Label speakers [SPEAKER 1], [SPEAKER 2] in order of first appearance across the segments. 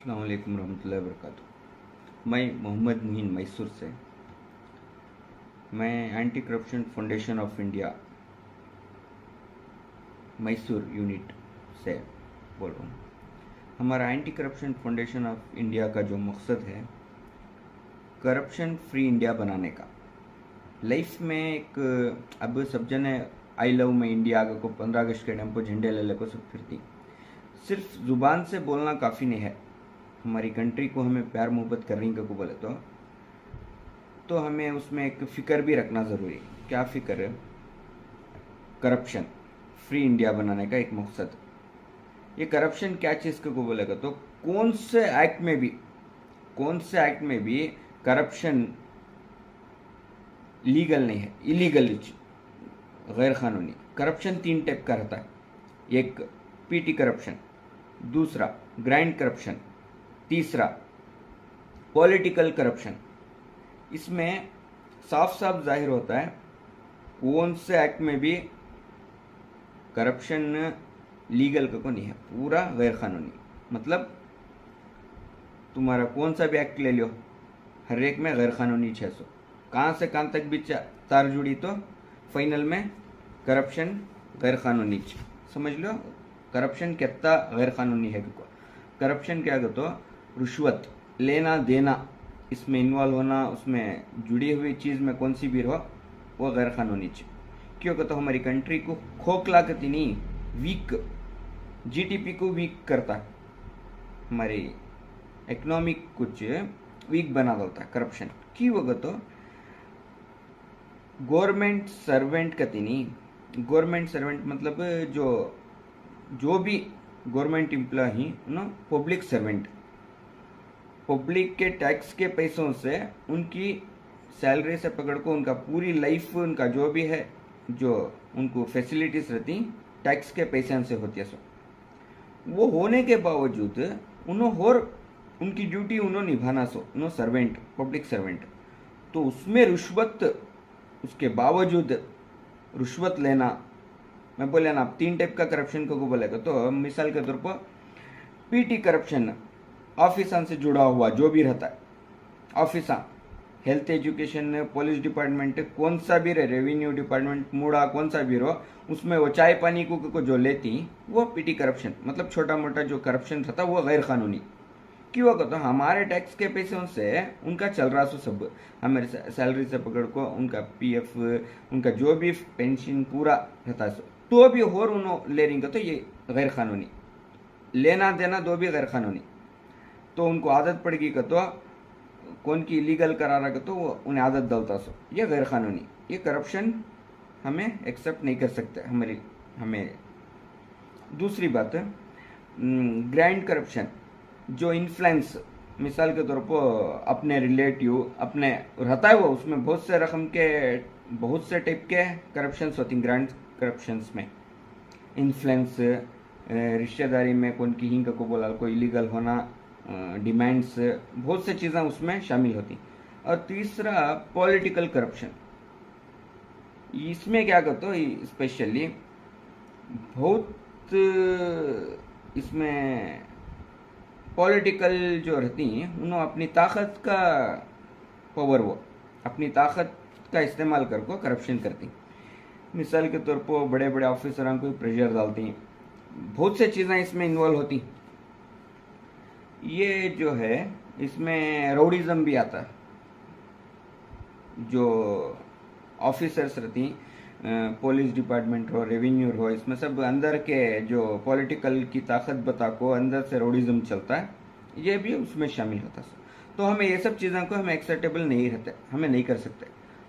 [SPEAKER 1] अस्सलाम वालेकुम रहमतुल्लाहि वबरकातुहू। मैं मोहम्मद मुहीन मैसूर से। मैं anti corruption foundation of India Mysore unit से बोल रहा हूँ। हमारा anti corruption foundation of India का जो मकसद है करप्शन फ्री इंडिया बनाने का। लाइफ में एक अब सब जने आई लव मैं इंडिया को 15 अगस्त के टाइम पर झंडे ले को सब फिरती। सिर्फ ज़ुबान से बोलना काफ़ी नहीं है। हमारी कंट्री को हमें प्यार मोहब्बत करने का को बोले तो हमें उसमें एक फ़िक्र भी रखना ज़रूरी है। क्या फ़िक्र है? करप्शन फ्री इंडिया बनाने का एक मकसद। ये करप्शन क्या चीज़ को बोलेगा तो कौन से एक्ट में भी करप्शन लीगल नहीं है, इलीगल, गैर कानूनी। करप्शन 3 टाइप का रहता है। एक पीटी करप्शन, दूसरा ग्राइंड करप्शन, तीसरा पॉलिटिकल करप्शन। इसमें साफ साफ जाहिर होता है कौन से एक्ट में भी करप्शन लीगल को नहीं है, पूरा गैर कानूनी। मतलब तुम्हारा कौन सा भी एक्ट ले लो, हर एक में गैर कानूनी 600 कहाँ से कहाँ तक भी तार जुड़ी तो फाइनल में करप्शन गैर कानूनी। समझ लो करप्शन कितना गैर कानूनी है। करप्शन क्या तो रिश्वत लेना देना, इसमें इन्वॉल्व होना, उसमें जुड़ी हुई चीज़ में कौन सी भी हो वो गैर कानूनी चीज। क्यों कहते हमारी कंट्री को खोखला करती नहीं, वीक, जीडीपी को वीक करता है, हमारी इकोनॉमिक कुछ वीक बना देता है करप्शन। क्यों तो गवर्नमेंट सर्वेंट कहती नहीं, गवर्नमेंट सर्वेंट मतलब जो भी government employ no, public servant, public के टैक्स के पैसों से उनकी सैलरी से पकड़ को उनका पूरी लाइफ, उनका जो भी है, जो उनको फैसिलिटीज रहती टैक्स के पैसे से होती है। सो वो होने के बावजूद उन्होंने और उनकी ड्यूटी उन्होंने निभाना, सो उन्होंने सर्वेंट, पब्लिक सर्वेंट, तो उसमें रिश्वत, उसके बावजूद रिश्वत लेना। मैं बोले ना, आप 3 टाइप का करप्शन को बोलेगा तो मिसाल के तौर पर पीटी करप्शन, ऑफिसर से जुड़ा हुआ जो भी रहता है, officer, health, education, police department, कौन सा भी रहे, रेवेन्यू डिपार्टमेंट, मूड़ा कौन सा भी रहो, उसमें वो चाय पानी को जो लेती वो पीटी करप्शन। मतलब छोटा मोटा जो करप्शन रहता वो गैर कानूनी। क्यों कहते तो हमारे टैक्स के पैसों से उनका चल रहा सो सब, हमारे सैलरी से पकड़ को उनका पीएफ, उनका जो भी पेंशन पूरा रहता है, तो भी और उन्होंने ले रही तो ये गैर कानूनी। लेना देना दो भी गैर कानूनी। तो उनको आदत पड़ेगी तो कौन की इलीगल करा रहा तो वो उन्हें आदत डालता सो, ये गैर कानूनी। ये करप्शन हमें एक्सेप्ट नहीं कर सकते हमें। दूसरी बात है ग्राइंड करप्शन, जो इन्फ्लुएंस, मिसाल के तौर पर अपने रिलेटिव अपने रहता है वो, उसमें बहुत से रकम के, बहुत से टाइप के करप्शन होती हैं। ग्रांड करप्शंस में इन्फ्लुएंस, रिश्तेदारी में कौन की हिंग को बोला, कोई इलीगल होना, डिमांड्स, बहुत से चीज़ें उसमें शामिल होती। और तीसरा पॉलिटिकल करप्शन, इसमें क्या करते हो स्पेशली बहुत इसमें पॉलिटिकल जो रहती हैं उन्होंने अपनी ताकत का पावर, वो अपनी ताकत का इस्तेमाल करके करप्शन करती। मिसाल के तौर पर बड़े बड़े ऑफिसरों को प्रेशर डालती हैं, बहुत से चीज़ें इसमें इन्वॉल्व होती। ये जो है इसमें राउडिज्म भी आता है। जो ऑफिसर्स रहती, पुलिस डिपार्टमेंट हो, रेवेन्यू हो, इसमें सब अंदर के जो पॉलिटिकल की ताकत बता को अंदर से राउडिज्म चलता है, ये भी उसमें शामिल होता है। तो हमें ये सब चीज़ों को हमें एक्सेप्टेबल नहीं रहते, हमें नहीं कर सकते।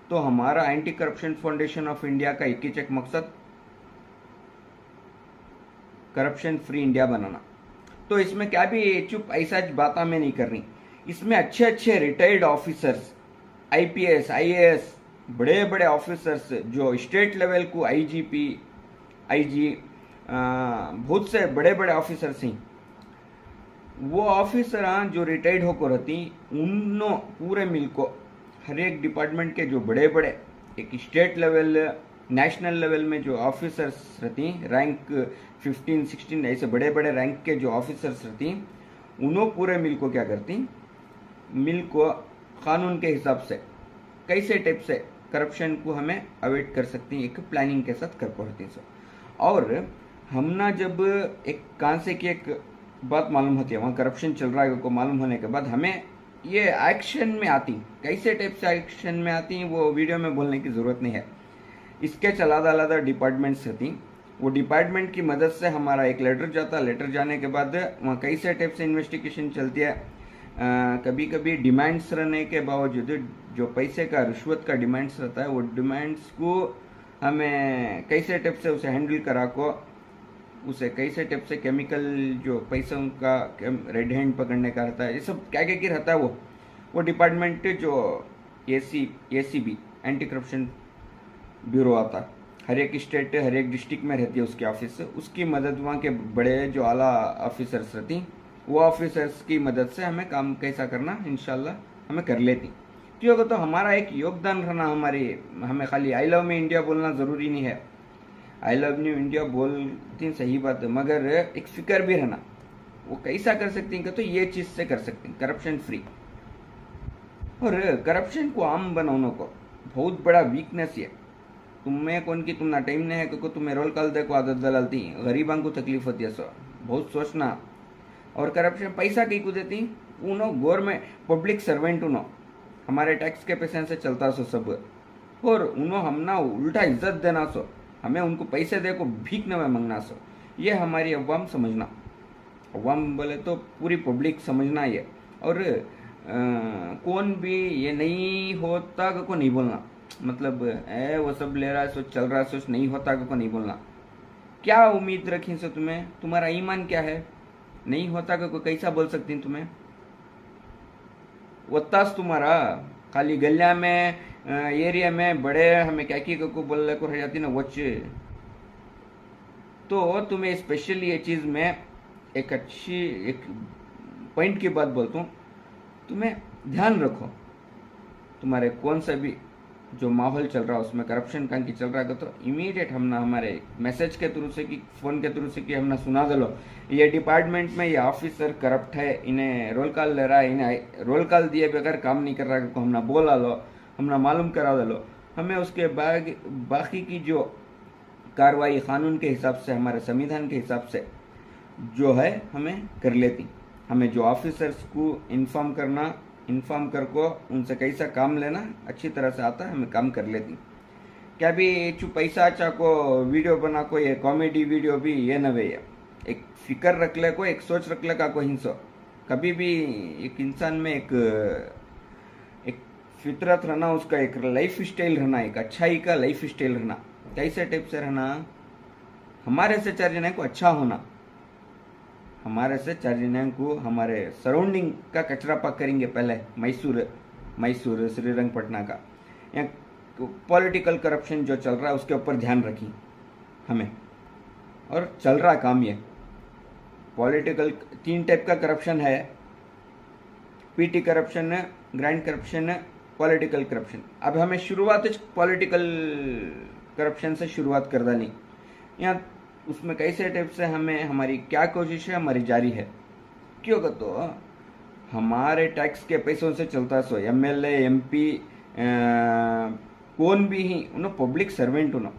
[SPEAKER 1] तो हमारा anti corruption foundation of India का एक ही चेक मकसद करप्शन फ्री इंडिया बनाना। तो इसमें क्या भी चुप ऐसा बात में नहीं करनी, इसमें अच्छे अच्छे रिटायर्ड ऑफिसर्स, आईपीएस, आईएएस, बड़े बड़े ऑफिसर्स जो स्टेट लेवल को आईजीपी, आईजी, बहुत से बड़े बड़े ऑफिसर्स हैं, वो ऑफिसर जो रिटायर्ड होकर रहती, उन्होंने पूरे मिल को हर एक डिपार्टमेंट के जो बड़े बड़े, एक स्टेट लेवल, नेशनल लेवल में जो ऑफिसर्स रहती, रैंक 15, 16 ऐसे बड़े बड़े रैंक के जो ऑफिसर्स रहती, उन्हों पूरे मिल को क्या करती, मिल को कानून के हिसाब से कैसे टाइप से करप्शन को हमें अवॉइड कर सकती हैं, एक प्लानिंग के साथ कर पड़ती है। और हम ना जब एक कहाँ से की एक बात मालूम होती है, वहाँ करप्शन चल रहा है को मालूम होने के बाद हमें ये एक्शन में आती, कैसे टाइप से एक्शन में आती वो वीडियो में बोलने की ज़रूरत नहीं है। इसके अलग अलग डिपार्टमेंट्स रहती, वो डिपार्टमेंट की मदद से हमारा एक लेटर जाता, लेटर जाने के बाद वहाँ कैसे टाइप से इन्वेस्टिगेशन चलती है। कभी कभी डिमांड्स रहने के बावजूद जो पैसे का रिश्वत का डिमांड्स रहता है, वो डिमांड्स को हमें कैसे टाइप से उसे हैंडल करा को, उसे कैसे टाइप से केमिकल जो पैसों का रेड हैंड पकड़ने का रहता है, ये सब क्या क्या रहता है वो डिपार्टमेंट जो ACB एंटी करप्शन ब्यूरो आता, हर एक स्टेट हर एक डिस्ट्रिक्ट में रहती है उसकी ऑफिस, उसकी मदद वहाँ के बड़े जो आला ऑफिसर्स रहती, वो ऑफिसर्स की मदद से हमें काम कैसा करना इंशाल्लाह हमें कर लेती। क्योंकि तो हमारा एक योगदान रहना, हमें खाली आई लव मी इंडिया बोलना ज़रूरी नहीं है। आई लव यू इंडिया बोलती सही बात है, मगर एक फिक्र भी रहना, वो कैसा कर सकती हैं तो ये चीज़ से कर सकती हैं, करप्शन फ्री। और करप्शन को आम बनाने को बहुत बड़ा वीकनेस है। तुम्हें कौन की तुमना टाइम नहीं है क्योंकि तुम्हें रोल कॉल देखो आदत दलालती, गरीबां को तकलीफ होती है, सो बहुत सोचना। और करप्शन पैसा कहीं को देती, उनो गवर्नमेंट पब्लिक सर्वेंट उनो हमारे टैक्स के पैसे से चलता सो सब, और उनो हमना उल्टा इज्जत देना सो, हमें उनको पैसे दे को भीख न मंगना सो, ये हमारी अवाम समझना। अवाम बोले तो पूरी पब्लिक समझना ये। और कौन भी ये नहीं होता को नहीं बोलना, मतलब वो सब ले रहा है सो चल रहा है सो नहीं होता को नहीं बोलना। क्या उम्मीद रखी सो तुम्हें, तुम्हारा ईमान क्या है, नहीं होता को कैसा बोल सकती तुम्हें। वत्तास तुम्हारा खाली गलिया में एरिया में बड़े हमें क्या की को बोलने को रह जाती ना वच्चे। तो तुम्हें स्पेशली ये चीज़ में एक अच्छी एक पॉइंट की बात बोलता हूँ, तुम्हें ध्यान रखो तुम्हारे कौन सा भी जो माहौल चल रहा है उसमें करप्शन का की चल रहा है तो इमीडिएट हमने हमारे मैसेज के थ्रू से कि फ़ोन के थ्रू से कि हमने सुना दे लो ये डिपार्टमेंट में ये ऑफिसर करप्ट है, इन्हें रोल कॉल ले रहा है, इन्हें रोल कॉल दिए बगैर काम नहीं कर रहा है, तो हमने बोला लो, हमने मालूम करा दे लो। हमें उसके बाद बाकी की जो कार्रवाई कानून के हिसाब से हमारे संविधान के हिसाब से जो है हमें कर लेती। हमें जो ऑफिसर्स को इन्फॉर्म कर को उनसे कैसा काम लेना अच्छी तरह से आता है, हमें काम कर लेती। क्या भी चु पैसा अच्छा को वीडियो बना को ये कॉमेडी वीडियो भी ये न वे, एक फिक्र रख ले को, एक सोच रख ले का को हिंसो कभी भी एक इंसान में एक फितरत रहना, उसका एक लाइफ स्टाइल रहना, एक अच्छाई का लाइफ स्टाइल रहना, कैसे टाइप से रहना, हमारे से चार जने को अच्छा होना, हमारे से चार जने को हमारे सराउंडिंग का कचरा पाक करेंगे पहले मैसूर श्रीरंगपटना का, या पॉलिटिकल करप्शन जो चल रहा है उसके ऊपर ध्यान रखी हमें। और चल रहा काम ये पॉलिटिकल 3 टाइप का करप्शन है, PT corruption, grand corruption, political corruption. अब हमें शुरुआत पॉलिटिकल करप्शन से शुरुआत कर डाली, यहाँ उसमें कैसे टाइप से हमें हमारी क्या कोशिश है हमारी जारी है। क्यों तो हमारे टैक्स के पैसों से चलता सो MLA MP कौन भी ही उन पब्लिक सर्वेंट उन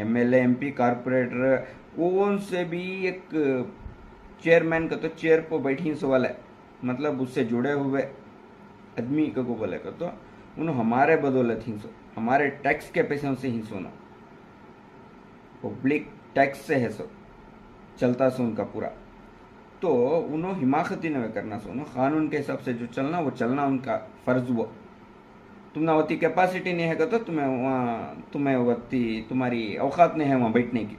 [SPEAKER 1] MLA MP कारपोरेटर कौन से भी एक चेयरमैन का तो चेयर पर बैठी सवाल है, मतलब उससे जुड़े हुए आदमी को बोले तो उन हमारे बदौलत ही सो, हमारे टैक्स के पैसों से ही सोना, पब्लिक टैक्स से है सो चलता सो उनका पूरा। तो उन्हों हिमाकती न करना सो, कानून के हिसाब से जो चलना वो चलना उनका फर्ज। वो तुमने होती कैपेसिटी नहीं है तो तुम्हें होती तुम्हारी औकात नहीं है वहाँ बैठने की,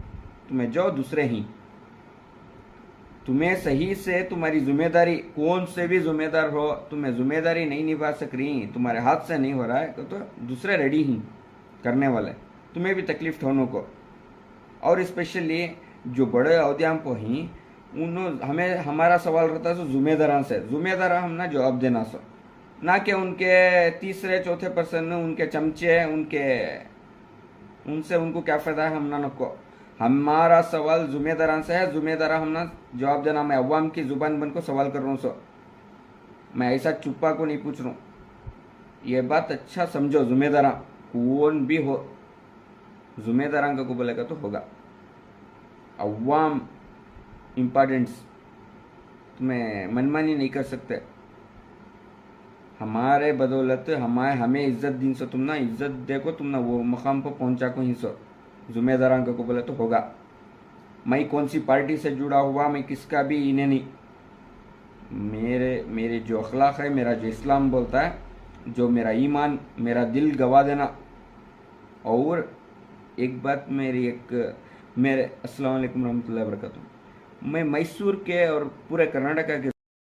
[SPEAKER 1] तुम्हें जाओ दूसरे ही, तुम्हें सही से तुम्हारी जिम्मेदारी कौन से भी जिम्मेदार हो, तुम्हें जिम्मेदारी नहीं निभा सक रही, तुम्हारे हाथ से नहीं हो रहा है तो दूसरे रेडी ही करने वाले, तुम्हें भी तकलीफ होने को। और स्पेशली जो बड़े अहदें को ही हमें हमारा सवाल रहता है सो जिम्मेदारान से, जिम्मेदार हम ना जवाब देना सो, ना कि उनके तीसरे चौथे पर्सन उनके चमचे उनसे उनको क्या फ़ायदा है हम ना नको। हमारा सवाल जुम्मेदारान से है, जुम्मेदारा हमने जवाब देना। मैं अवाम की जुबान बन को सवाल कर रहा हूँ सो, मैं ऐसा चुप्पा को नहीं पूछ रहा हूँ। ये बात अच्छा समझो, जुम्मेदारा कौन भी हो, जुम्मेदारान को बोलेगा तो होगा। अवाम इम्पॉर्टेंस तुम्हें मनमानी नहीं कर सकते। हमारे बदौलत हमें इज्जत दी सो, तुम ना इज्जत देखो, तुम ना वो मकाम पर पहुंचा को ही सो, जुम्मेदारान को बोले तो होगा। मैं कौन सी पार्टी से जुड़ा हुआ, मैं किसका भी इन्हें नहीं, मेरे जो अखलाक है, मेरा जो इस्लाम बोलता है, जो मेरा ईमान, मेरा दिल गवा देना। और एक बात मेरे अस्सलाम वालेकुम रहमतुल्लाहि व बरकातुहू, मैं मैसूर के और पूरे कर्नाटका के